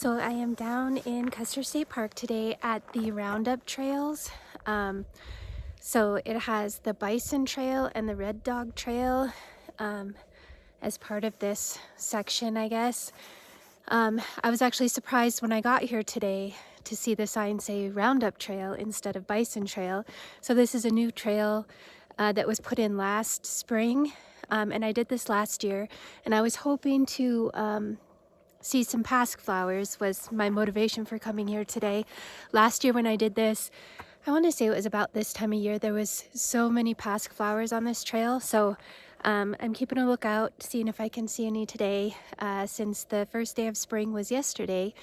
So I am down in Custer State Park today at the Roundup trails. So it has the Bison Trail and the Red Dog Trail as part of this section, I guess. I was actually surprised when I got here today to see the sign say Roundup Trail instead of Bison Trail. So this is a new trail that was put in last spring, and I did this last year, and I was hoping to see some pasque flowers was my motivation for coming here today. Last year when I did this, I want to say it was about this time of year, there was so many pasque flowers on this trail. So I'm keeping a lookout, seeing if I can see any today. Since the first day of spring was yesterday,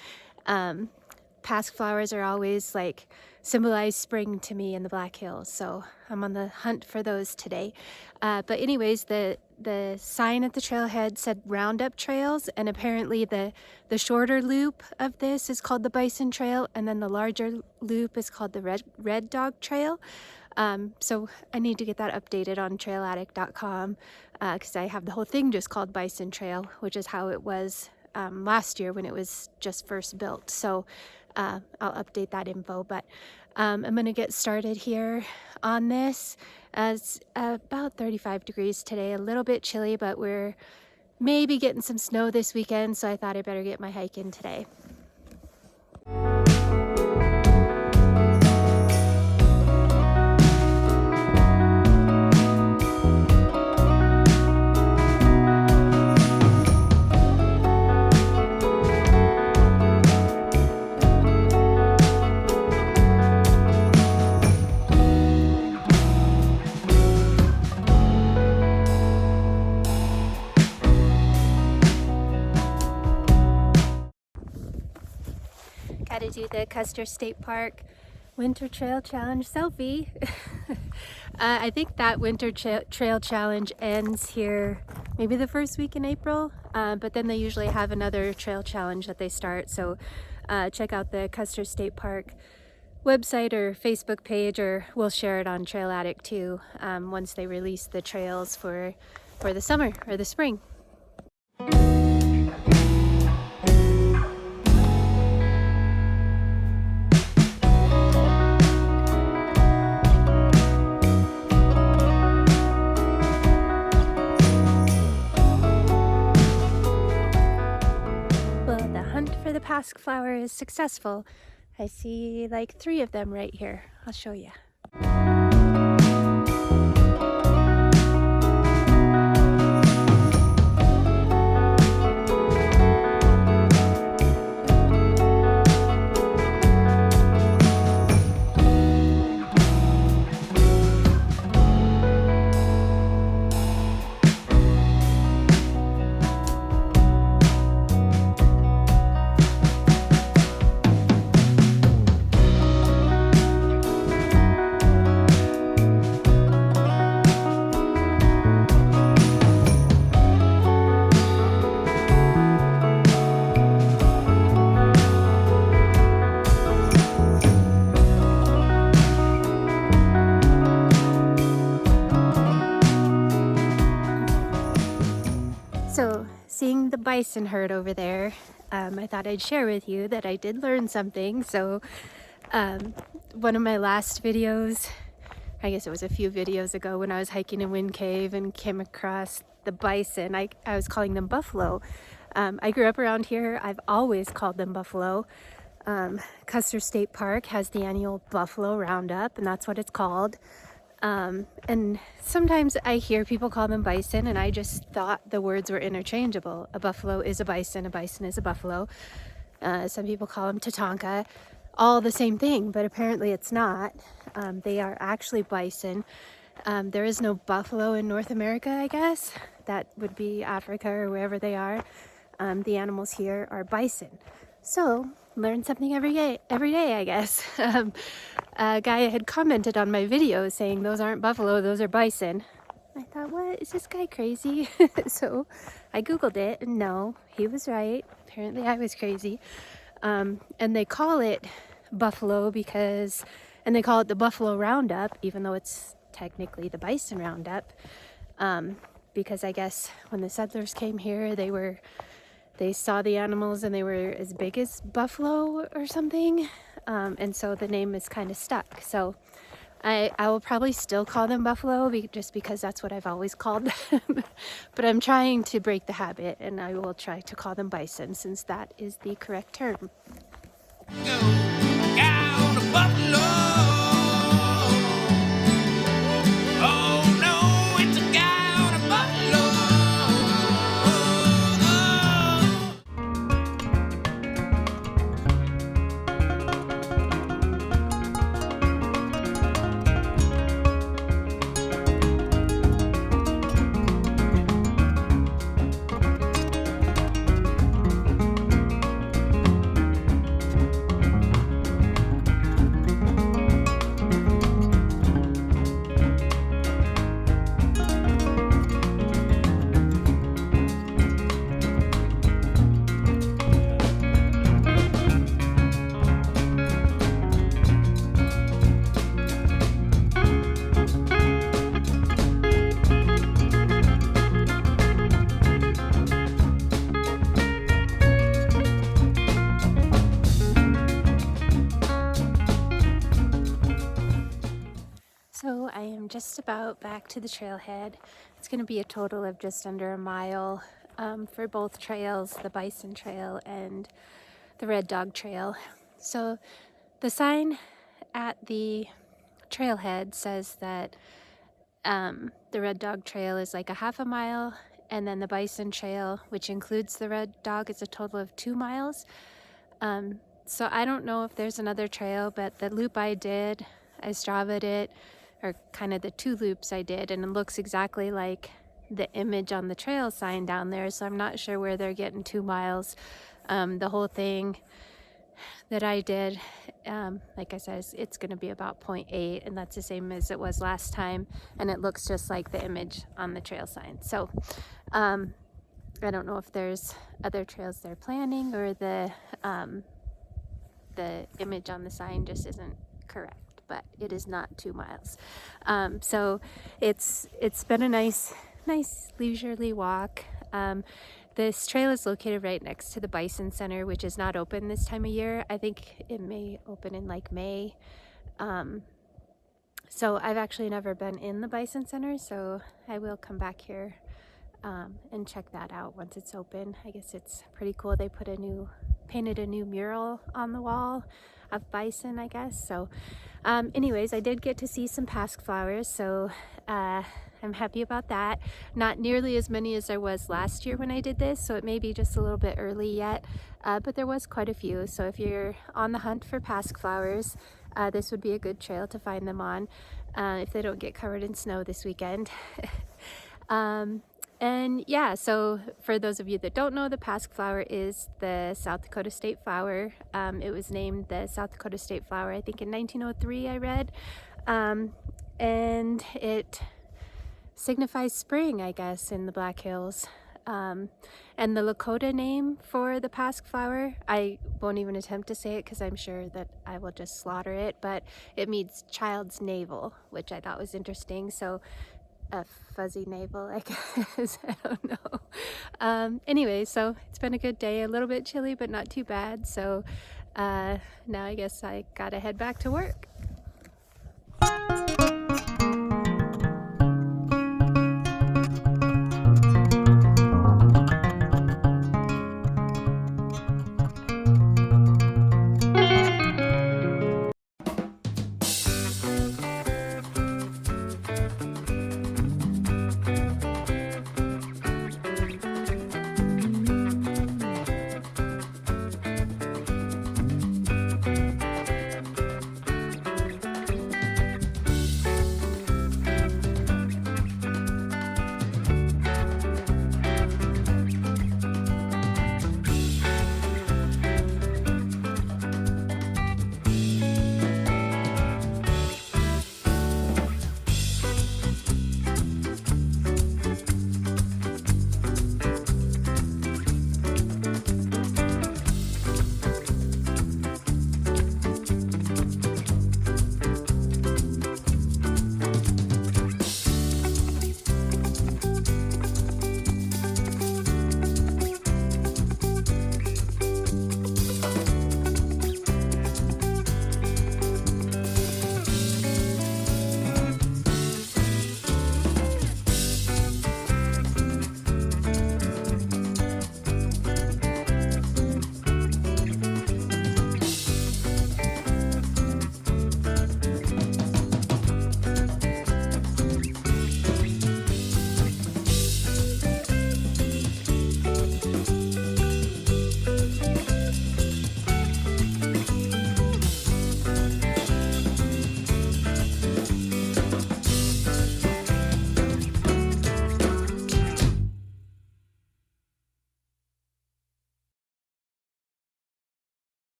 pasque flowers are always like symbolize spring to me in the Black Hills, so I'm on the hunt for those today. But anyways, the sign at the trailhead said Roundup Trails, and apparently the shorter loop of this is called the Bison Trail, and then the larger loop is called the Red Dog Trail. So I need to get that updated on trailaddict.com because I have the whole thing just called Bison Trail, which is how it was last year when it was just first built. So I'll update that info, but I'm going to get started here on this. It's about 35 degrees today, a little bit chilly, but we're maybe getting some snow this weekend, so I thought I better get my hike in today. Got to do the Custer State Park Winter Trail Challenge selfie. I think that Winter Trail Challenge ends here maybe the first week in April, but then they usually have another trail challenge that they start. So check out the Custer State Park website or Facebook page, or we'll share it on Trail Addict too once they release the trails for the summer or the spring. The pasque flower is successful. I see like 3 of them right here. I'll show you. So seeing the bison herd over there, I thought I'd share with you that I did learn something. So one of my last videos, I guess it was a few videos ago, when I was hiking in Wind Cave and came across the bison, I was calling them buffalo. I grew up around here. I've always called them buffalo. Custer State Park has the annual Buffalo Roundup, and that's what it's called. And sometimes I hear people call them bison, and I just thought the words were interchangeable. A buffalo is a bison is a buffalo. Some people call them Tatanka, all the same thing, but apparently it's not. They are actually bison. There is no buffalo in North America, I guess. That would be Africa or wherever they are. The animals here are bison. So learn something every day, I guess. A guy had commented on my video saying those aren't buffalo, those are bison. I thought, what, is this guy crazy? So I googled it, and no, he was right. Apparently I was crazy. And they call it buffalo because, and they call it the Buffalo Roundup, even though it's technically the Bison Roundup, because I guess when the settlers came here, they were they saw the animals and they were as big as buffalo or something. And so the name is kind of stuck. So I will probably still call them buffalo just because that's what I've always called them. But I'm trying to break the habit, and I will try to call them bison since that is the correct term. Go down to Buffalo. Oh no, it's a guy on a buffalo. So I am just about back to the trailhead. It's going to be a total of just under a mile for both trails, the Bison Trail and the Red Dog Trail. So the sign at the trailhead says that the Red Dog Trail is like a half a mile, and then the Bison Trail, which includes the Red Dog, is a total of 2 miles. So I don't know if there's another trail, but the loop I did, I Strava'd it, or kind of the 2 loops I did, and it looks exactly like the image on the trail sign down there, so I'm not sure where they're getting 2 miles. The whole thing that I did, like I said, it's going to be about 0.8, and that's the same as it was last time, and it looks just like the image on the trail sign. So I don't know if there's other trails they're planning, or the image on the sign just isn't correct, but it is not 2 miles. So it's been a nice leisurely walk. This trail is located right next to the Bison Center, which is not open this time of year. I think it may open in like May. So I've actually never been in the Bison Center, so I will come back here and check that out once it's open. I guess it's pretty cool. They painted a new mural on the wall of bison, I guess. So anyways, I did get to see some pasque flowers, so I'm happy about that. Not nearly as many as there was last year when I did this, so it may be just a little bit early yet, but there was quite a few. So if you're on the hunt for pasque flowers, this would be a good trail to find them on if they don't get covered in snow this weekend. And yeah, so for those of you that don't know, the pasque flower is the South Dakota state flower. It was named the South Dakota state flower, I think in 1903, I read. And it signifies spring, I guess, in the Black Hills. And the Lakota name for the pasque flower, I won't even attempt to say it because I'm sure that I will just slaughter it, but it means child's navel, which I thought was interesting. So a fuzzy navel, I guess. I don't know. Anyway, so it's been a good day, a little bit chilly, but not too bad. So now I guess I gotta head back to work.